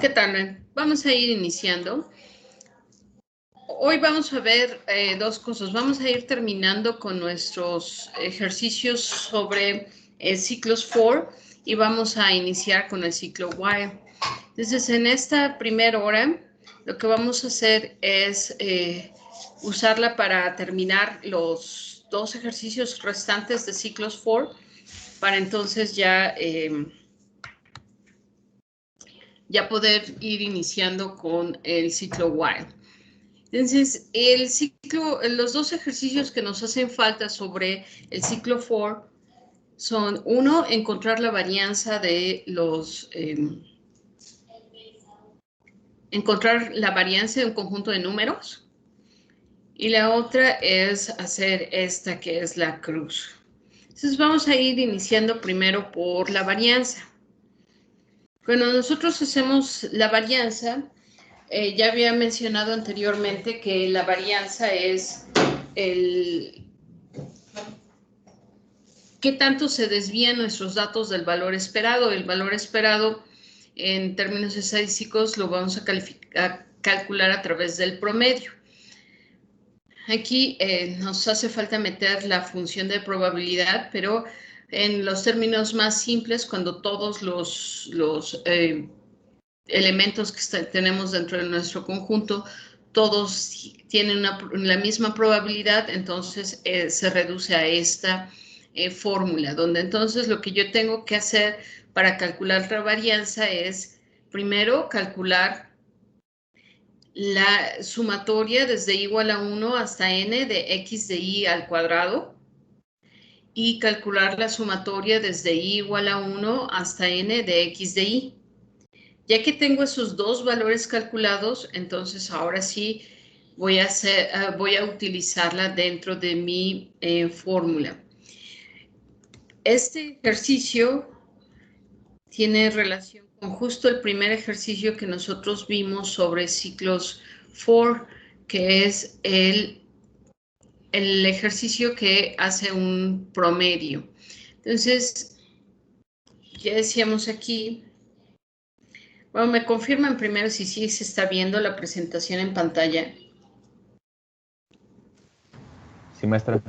¿Qué tal? Vamos a ir iniciando. Hoy vamos a ver dos cosas. Vamos a ir terminando con nuestros ejercicios sobre ciclos for y vamos a iniciar con el ciclo while. Entonces, en esta primera hora, lo que vamos a hacer es usarla para terminar los dos ejercicios restantes de ciclos for, para entonces ya poder ir iniciando con el ciclo while. Entonces, los dos ejercicios que nos hacen falta sobre el ciclo for son, uno, encontrar la varianza de encontrar la varianza de un conjunto de números, y la otra es hacer esta que es la cruz. Entonces, vamos a ir iniciando primero por la varianza. Cuando nosotros hacemos la varianza, ya había mencionado anteriormente que la varianza es qué tanto se desvían nuestros datos del valor esperado. El valor esperado, en términos estadísticos, lo vamos a calcular a través del promedio. Aquí nos hace falta meter la función de probabilidad, pero en los términos más simples, cuando todos los elementos que tenemos dentro de nuestro conjunto, todos tienen la misma probabilidad, entonces se reduce a esta fórmula, donde entonces lo que yo tengo que hacer para calcular la varianza es, primero, calcular la sumatoria desde igual a 1 hasta n de x de y al cuadrado, y calcular la sumatoria desde y igual a 1 hasta n de x de y. Ya que tengo esos dos valores calculados, entonces ahora sí voy a utilizarla dentro de mi fórmula. Este ejercicio tiene relación con justo el primer ejercicio que nosotros vimos sobre ciclos for, que es el ejercicio que hace un promedio. Entonces, ya decíamos aquí. Bueno, me confirman primero si sí se está viendo la presentación en pantalla. Sí, maestra.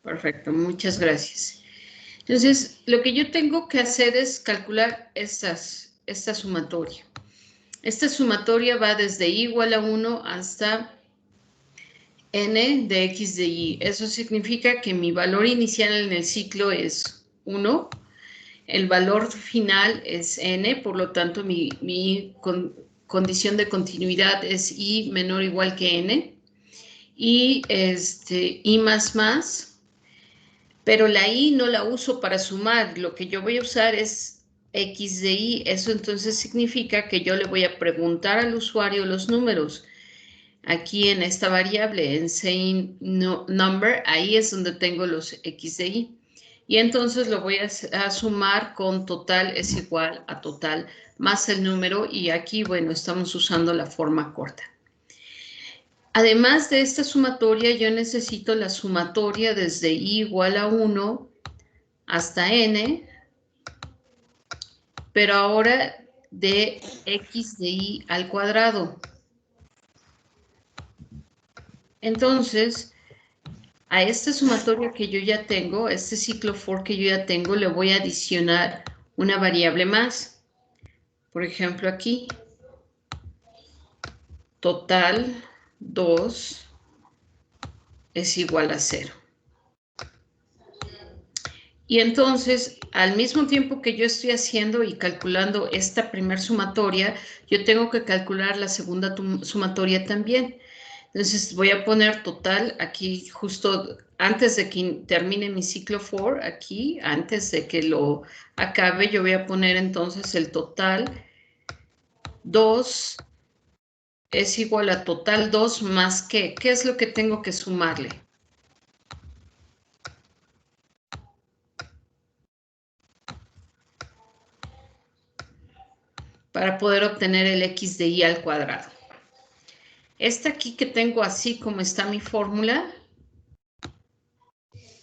Perfecto, muchas gracias. Entonces, lo que yo tengo que hacer es calcular esta sumatoria. Esta sumatoria va desde y igual a 1 hasta n de x de y. Eso significa que mi valor inicial en el ciclo es 1. El valor final es n, por lo tanto mi condición de continuidad es y menor o igual que n, y y más, pero la y no la uso para sumar, lo que yo voy a usar es x de y. Eso entonces significa que yo le voy a preguntar al usuario los números. Aquí en esta variable, en sayNumber, ahí es donde tengo los x de y. Y entonces lo voy a sumar con total es igual a total más el número, y aquí, bueno, estamos usando la forma corta. Además de esta sumatoria, yo necesito la sumatoria desde y igual a 1 hasta n, pero ahora de x de y al cuadrado. Entonces, a esta sumatoria que yo ya tengo, este ciclo for que yo ya tengo, le voy a adicionar una variable más. Por ejemplo, aquí, total 2 es igual a 0. Y entonces, al mismo tiempo que yo estoy haciendo y calculando esta primer sumatoria, yo tengo que calcular la segunda sumatoria también. Entonces voy a poner total aquí justo antes de que termine mi ciclo for, aquí, antes de que lo acabe, yo voy a poner entonces el total 2 es igual a total 2 más ¿qué? ¿Qué es lo que tengo que sumarle? Para poder obtener el x de y al cuadrado. Esta aquí que tengo así como está mi fórmula,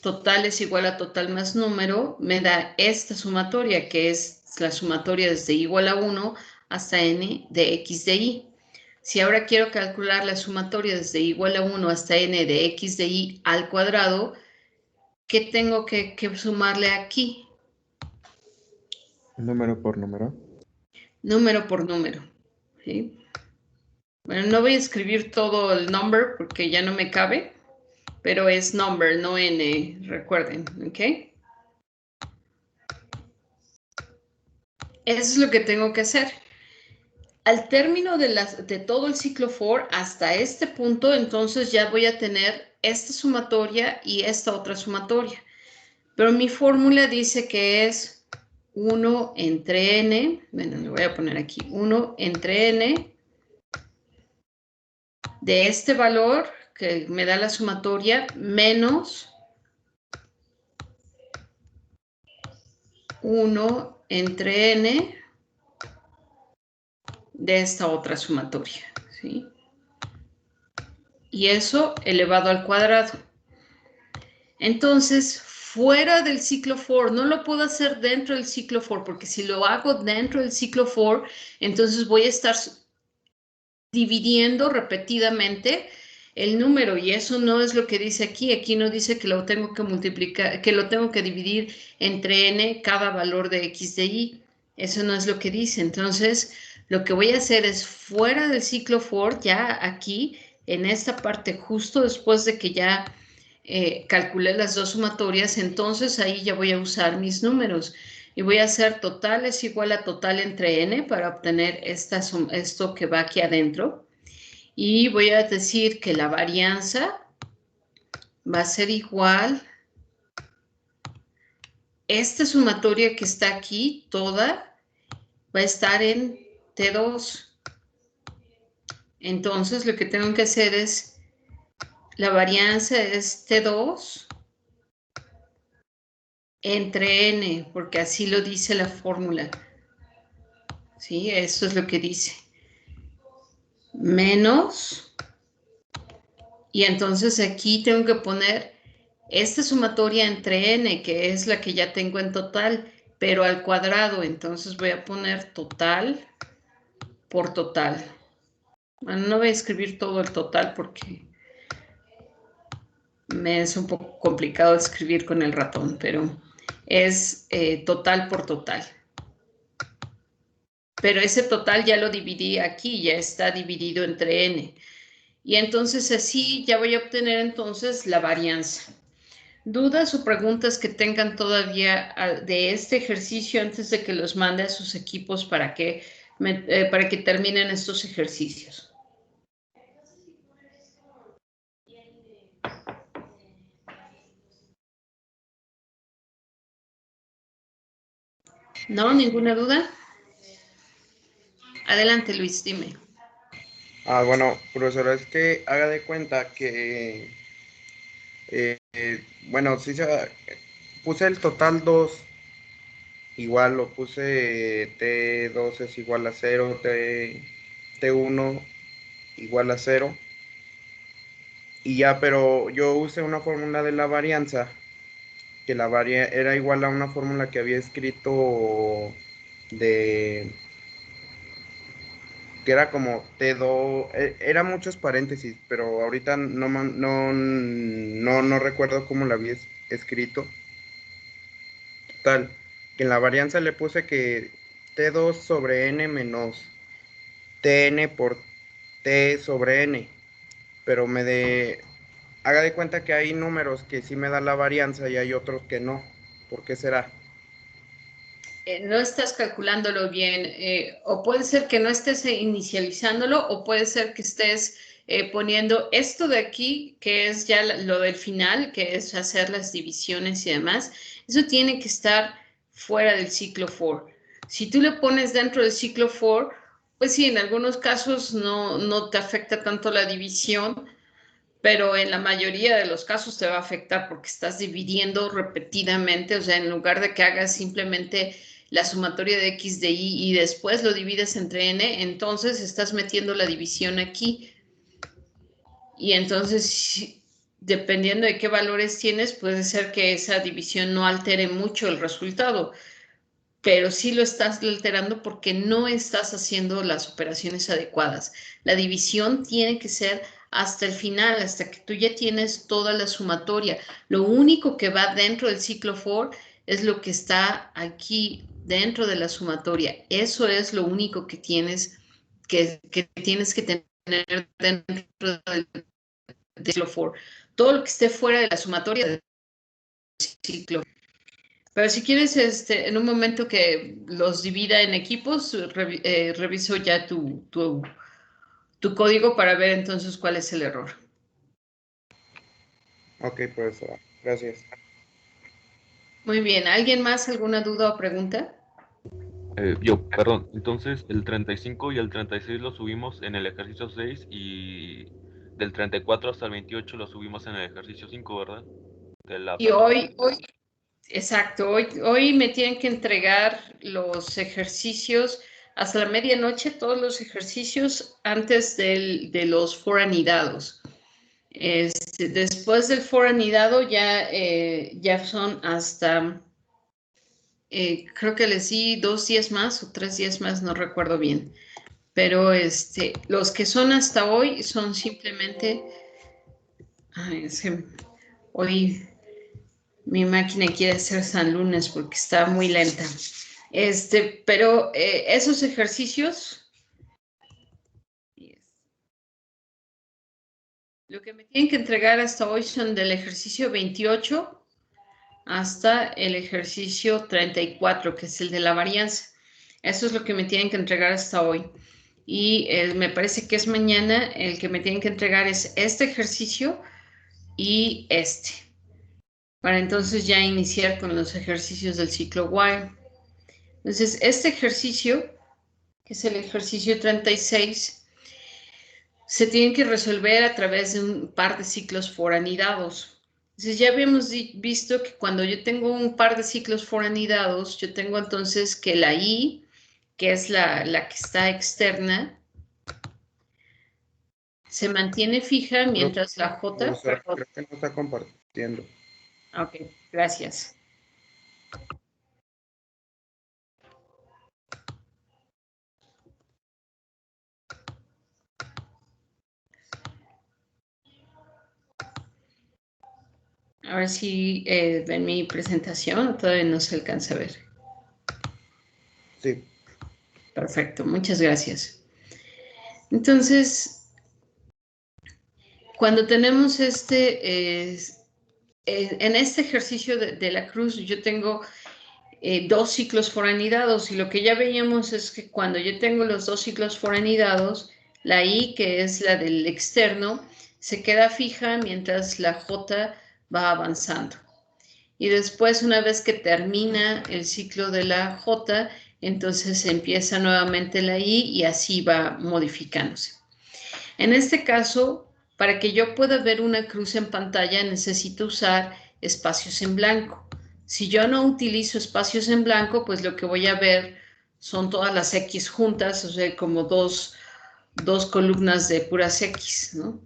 total es igual a total más número, me da esta sumatoria que es es la sumatoria desde igual a 1 hasta n de x de y. Si ahora quiero calcular la sumatoria desde igual a 1 hasta n de x de y al cuadrado, ¿qué tengo que sumarle aquí? Número por número. Número por número. ¿Sí? Bueno, no voy a escribir todo el number porque ya no me cabe, pero es number, no n, recuerden, ¿ok? Eso es lo que tengo que hacer. Al término de todo el ciclo for hasta este punto, entonces ya voy a tener esta sumatoria y esta otra sumatoria. Pero mi fórmula dice que es 1 entre n, bueno, le voy a poner aquí, 1 entre n de este valor que me da la sumatoria menos 1 entre n de esta otra sumatoria, ¿sí? Y eso elevado al cuadrado. Entonces, fuera del ciclo for, no lo puedo hacer dentro del ciclo for, porque si lo hago dentro del ciclo for, entonces voy a estar dividiendo repetidamente el número, y eso no es lo que dice aquí. Aquí no dice que lo tengo que multiplicar, que lo tengo que dividir entre n cada valor de x de y. Eso no es lo que dice. Entonces, lo que voy a hacer es fuera del ciclo for, ya aquí, en esta parte, justo después de que ya calculé las dos sumatorias, entonces ahí ya voy a usar mis números. Y voy a hacer total es igual a total entre n para obtener esto que va aquí adentro. Y voy a decir que la varianza va a ser igual. Esta sumatoria que está aquí, toda, va a estar en T2. Entonces lo que tengo que hacer es, la varianza es T2 entre n, porque así lo dice la fórmula. ¿Sí? Eso es lo que dice. Menos, y entonces aquí tengo que poner esta sumatoria entre n, que es la que ya tengo en total, pero al cuadrado. Entonces voy a poner total por total. Bueno, no voy a escribir todo el total porque me es un poco complicado escribir con el ratón, pero es total por total. Pero ese total ya lo dividí aquí, ya está dividido entre n. Y entonces así ya voy a obtener entonces la varianza. ¿Dudas o preguntas que tengan todavía de este ejercicio antes de que los mande a sus equipos para que terminen estos ejercicios? ¿No? ¿Ninguna duda? Adelante, Luis, dime. Bueno, profesora, es que haga de cuenta que, bueno, sí puse el total 2, igual lo puse T2 es igual a 0, T1 igual a 0, y ya, pero yo usé una fórmula de la varianza, que era igual a una fórmula que había escrito de que era como T2, era muchos paréntesis, pero ahorita no recuerdo cómo lo había escrito. Total, que en la varianza le puse que T2 sobre N menos Tn por T sobre N, pero haga de cuenta que hay números que sí me dan la varianza y hay otros que no. ¿Por qué será? No estás calculándolo bien, o puede ser que no estés inicializándolo, o puede ser que estés poniendo esto de aquí, que es ya lo del final, que es hacer las divisiones y demás. Eso tiene que estar fuera del ciclo for. Si tú lo pones dentro del ciclo for, pues sí, en algunos casos no te afecta tanto la división, pero en la mayoría de los casos te va a afectar porque estás dividiendo repetidamente. O sea, en lugar de que hagas simplemente la sumatoria de x de y después lo divides entre n, entonces estás metiendo la división aquí. Y entonces, dependiendo de qué valores tienes, puede ser que esa división no altere mucho el resultado. pero sí lo estás alterando porque no estás haciendo las operaciones adecuadas. La división tiene que ser hasta el final, hasta que tú ya tienes toda la sumatoria. Lo único que va dentro del ciclo for es lo que está aquí dentro de la sumatoria. Eso es lo único que tienes que tener dentro del ciclo for. Todo lo que esté fuera de la sumatoria del ciclo. Pero si quieres, en un momento que los divida en equipos, reviso ya tu código para ver entonces cuál es el error. Ok, profesora. Gracias. Muy bien. ¿Alguien más? ¿Alguna duda o pregunta? Perdón, entonces el 35 y el 36 lo subimos en el ejercicio 6 y del 34 hasta el 28 lo subimos en el ejercicio 5, ¿verdad? Y hoy, exacto, hoy me tienen que entregar los ejercicios hasta la medianoche, todos los ejercicios antes de los foranidados. Después del foranidado ya son hasta, creo que les di 2 días más o 3 días más, no recuerdo bien. Pero los que son hasta hoy son simplemente, es que hoy mi máquina quiere hacer San Lunes porque está muy lenta. Pero esos ejercicios, lo que me tienen que entregar hasta hoy son del ejercicio 28 hasta el ejercicio 34, que es el de la varianza. Eso es lo que me tienen que entregar hasta hoy. Y me parece que es mañana el que me tienen que entregar es este ejercicio y para entonces ya iniciar con los ejercicios del ciclo while. Entonces, este ejercicio, que es el ejercicio 36, se tiene que resolver a través de un par de ciclos foranidados. Entonces, ya habíamos visto que cuando yo tengo un par de ciclos foranidados, yo tengo entonces que la I, que es la que está externa, se mantiene fija mientras la J... Profesora, creo que no está compartiendo. Ok, gracias. A ver si ven mi presentación, todavía no se alcanza a ver. Sí. Perfecto, muchas gracias. Entonces, cuando tenemos en este ejercicio de la cruz, yo tengo 2 ciclos foranidados y lo que ya veíamos es que cuando yo tengo los 2 ciclos foranidados, la I, que es la del externo, se queda fija mientras la J va avanzando. Y después, una vez que termina el ciclo de la J, entonces empieza nuevamente la I y así va modificándose. En este caso, para que yo pueda ver una cruz en pantalla, necesito usar espacios en blanco. Si yo no utilizo espacios en blanco, pues lo que voy a ver son todas las X juntas, o sea, como dos columnas de puras X, ¿no?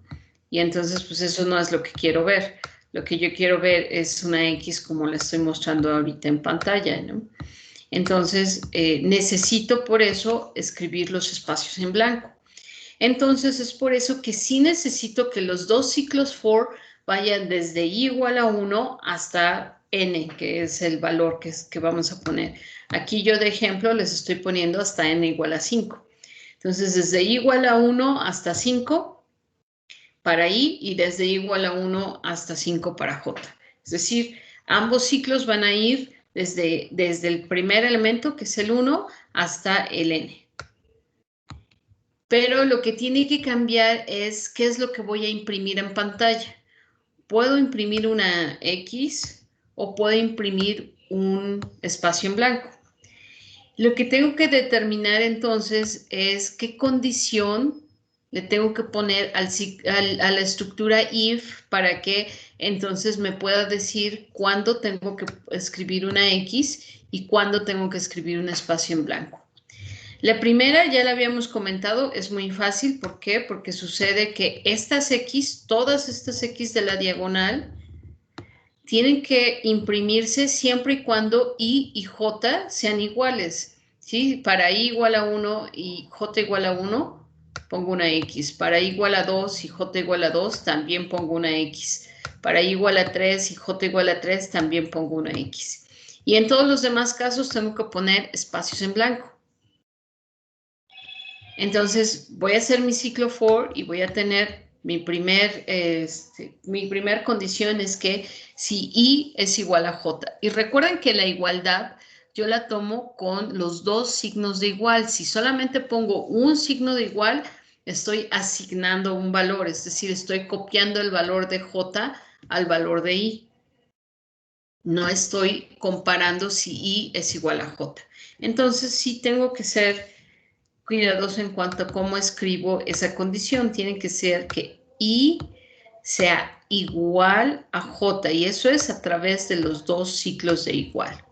Y entonces, pues eso no es lo que quiero ver. Lo que yo quiero ver es una X como la estoy mostrando ahorita en pantalla, ¿no? Entonces, necesito por eso escribir los espacios en blanco. Entonces, es por eso que sí necesito que los 2 ciclos for vayan desde i igual a 1 hasta n, que es el valor que vamos a poner. Aquí yo de ejemplo les estoy poniendo hasta n igual a 5. Entonces, desde i igual a 1 hasta 5 para i y desde i igual a 1 hasta 5 para j. Es decir, ambos ciclos van a ir desde el primer elemento, que es el 1, hasta el n. Pero lo que tiene que cambiar es qué es lo que voy a imprimir en pantalla. Puedo imprimir una X o puedo imprimir un espacio en blanco. Lo que tengo que determinar entonces es qué condición le tengo que poner a la estructura if para que entonces me pueda decir cuándo tengo que escribir una X y cuándo tengo que escribir un espacio en blanco. La primera, ya la habíamos comentado, es muy fácil. ¿Por qué? Porque sucede que estas X, todas estas X de la diagonal, tienen que imprimirse siempre y cuando I y J sean iguales, ¿sí? Para I igual a 1 y J igual a 1, pongo una X. Para I igual a 2 y J igual a 2, también pongo una X. Para I igual a 3 y J igual a 3, también pongo una X. Y en todos los demás casos tengo que poner espacios en blanco. Entonces voy a hacer mi ciclo for y voy a tener mi primer condición es que si I es igual a J. Y recuerden que la igualdad yo la tomo con los dos signos de igual. Si solamente pongo un signo de igual, estoy asignando un valor, es decir, estoy copiando el valor de J al valor de I. No estoy comparando si I es igual a J. Entonces sí tengo que ser cuidadoso en cuanto a cómo escribo esa condición. Tiene que ser que I sea igual a J, y eso es a través de los dos ciclos de igual.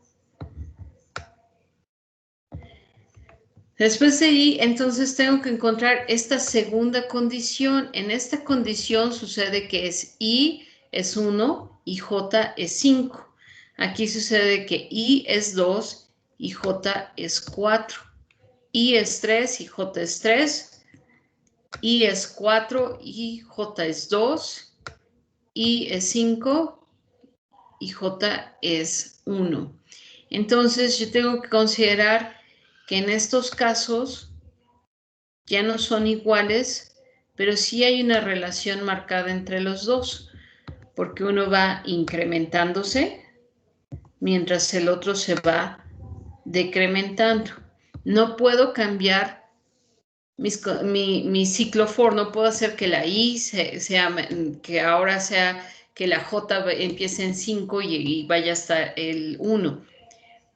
Después de I, entonces tengo que encontrar esta segunda condición. En esta condición sucede que es I es 1 y J es 5. Aquí sucede que I es 2 y J es 4. I es 3 y J es 3. I es 4 y J es 2. I es 5 y J es 1. Entonces yo tengo que considerar que en estos casos ya no son iguales, pero sí hay una relación marcada entre los dos, porque uno va incrementándose mientras el otro se va decrementando. No puedo cambiar mi ciclo for, no puedo hacer que la I que ahora sea que la J empiece en 5 y vaya hasta el 1,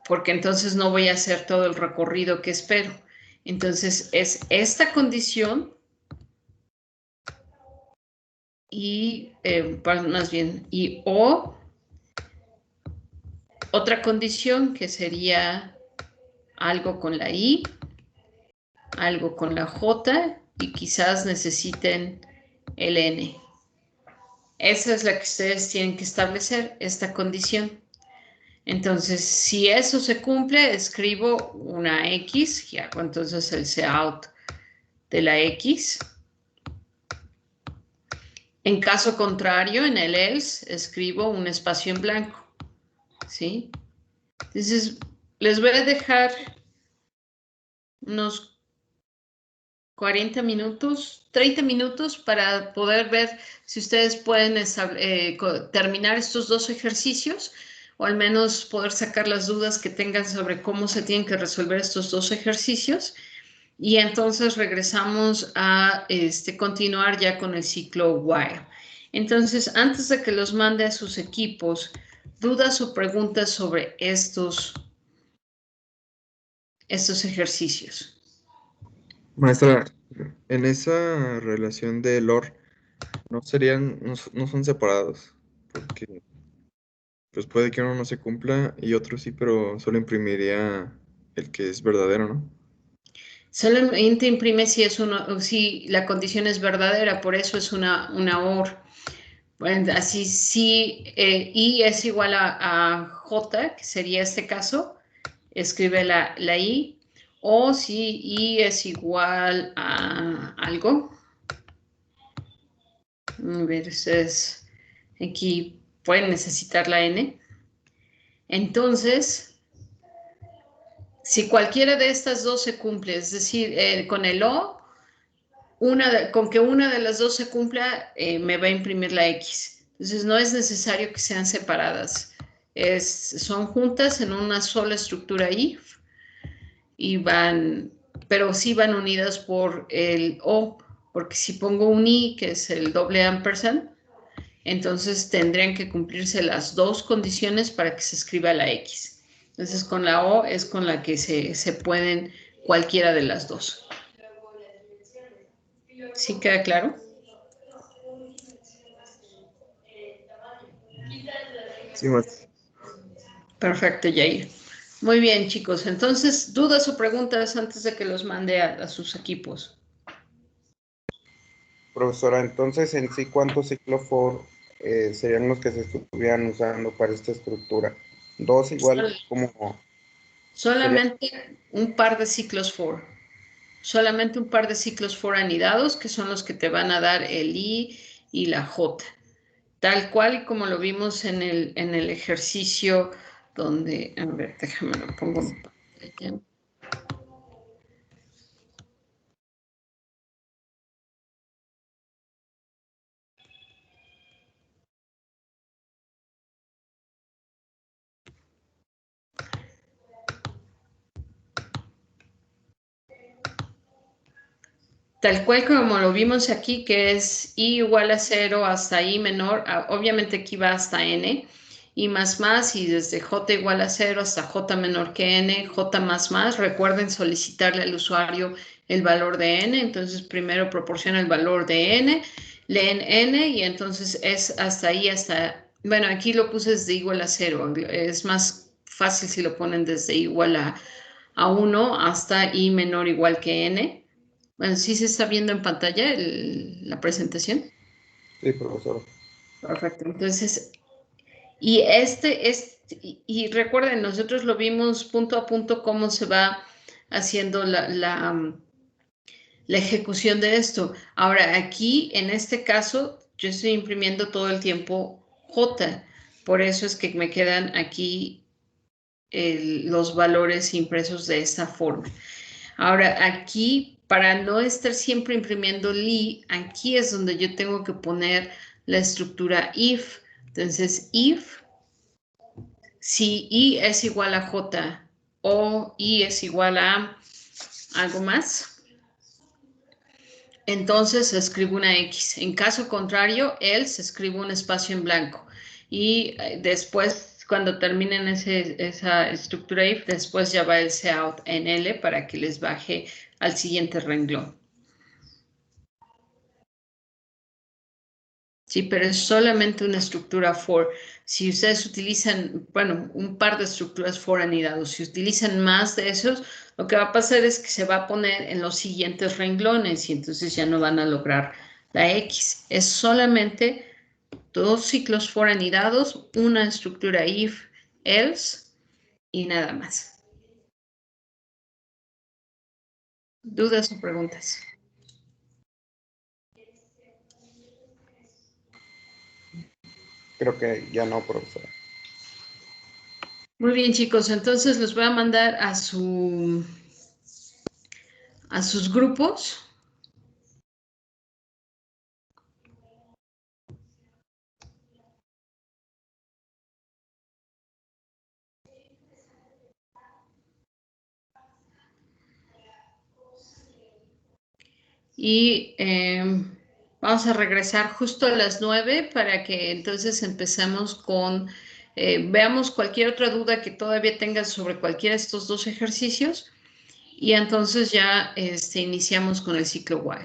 porque entonces no voy a hacer todo el recorrido que espero. Entonces es esta condición y más bien, y o otra condición que sería algo con la I, algo con la J y quizás necesiten el N. Esa es la que ustedes tienen que establecer, esta condición. Entonces, si eso se cumple, escribo una X y hago entonces el cout de la X. En caso contrario, en el else, escribo un espacio en blanco. ¿Sí? Entonces, les voy a dejar unos 40 minutos, 30 minutos para poder ver si ustedes pueden terminar estos dos ejercicios o al menos poder sacar las dudas que tengan sobre cómo se tienen que resolver estos dos ejercicios. Y entonces regresamos a continuar ya con el ciclo while. Entonces, antes de que los mande a sus equipos, dudas o preguntas sobre estos ejercicios. Maestra, en esa relación de LOR, no son separados, porque pues puede que uno no se cumpla y otro sí, pero solo imprimiría el que es verdadero, ¿no? Solamente imprime si la condición es verdadera, por eso es una OR. Bueno, así si I es igual a J, que sería este caso, escribe la I, o si I es igual a algo. A ver, ustedes aquí pueden necesitar la N. Entonces, si cualquiera de estas dos se cumple, es decir, con el O, con que una de las dos se cumpla, me va a imprimir la X. Entonces, no es necesario que sean separadas. Son juntas en una sola estructura if, pero sí van unidas por el O, porque si pongo un I, que es el doble ampersand, entonces tendrían que cumplirse las dos condiciones para que se escriba la X. Entonces, con la O es con la que se pueden cualquiera de las dos. ¿Sí queda claro? Sí, maestra. Perfecto, Jair. Muy bien, chicos. Entonces, ¿dudas o preguntas antes de que los mande a sus equipos? Profesora, entonces en sí, ¿cuántos ciclo for serían los que se estuvieran usando para esta estructura. 2 igual como... Solamente un par de ciclos for. Solamente un par de ciclos for anidados, que son los que te van a dar el I y la J. Tal cual como lo vimos en el ejercicio donde, a ver, déjame lo pongo en pantalla. Tal cual como lo vimos aquí, que es I igual a 0 hasta I menor, obviamente aquí va hasta N, I más más, y desde J igual a 0 hasta J menor que N, J más más. Recuerden solicitarle al usuario el valor de N, entonces primero proporciona el valor de N, leen N, y entonces es hasta ahí, hasta, bueno, aquí lo puse desde igual a 0, es más fácil si lo ponen desde igual a 1 hasta I menor igual que N. Bueno, ¿sí se está viendo en pantalla la presentación? Sí, profesor. Perfecto. Entonces, y recuerden, nosotros lo vimos punto a punto cómo se va haciendo la ejecución de esto. Ahora, aquí, en este caso, yo estoy imprimiendo todo el tiempo J. Por eso es que me quedan aquí los valores impresos de esta forma. Ahora, aquí, para no estar siempre imprimiendo li, aquí es donde yo tengo que poner la estructura if. Entonces, if, si i es igual a j o i es igual a algo más, entonces escribo una x. En caso contrario, else escribo un espacio en blanco. Y después, cuando terminen esa estructura if, después ya va el out en L para que les baje al siguiente renglón. Sí, pero es solamente una estructura for. Si ustedes utilizan, bueno, un par de estructuras for anidados, si utilizan más de esos, lo que va a pasar es que se va a poner en los siguientes renglones y entonces ya no van a lograr la X. Es solamente 2 ciclos for anidados, una estructura if, else y nada más. ¿Dudas o preguntas? Creo que ya no, profesor. Muy bien, chicos, entonces los voy a mandar a sus grupos. Y vamos a regresar justo a las 9 para que entonces empecemos con, veamos cualquier otra duda que todavía tengas sobre cualquiera de estos dos ejercicios y entonces ya iniciamos con el ciclo while.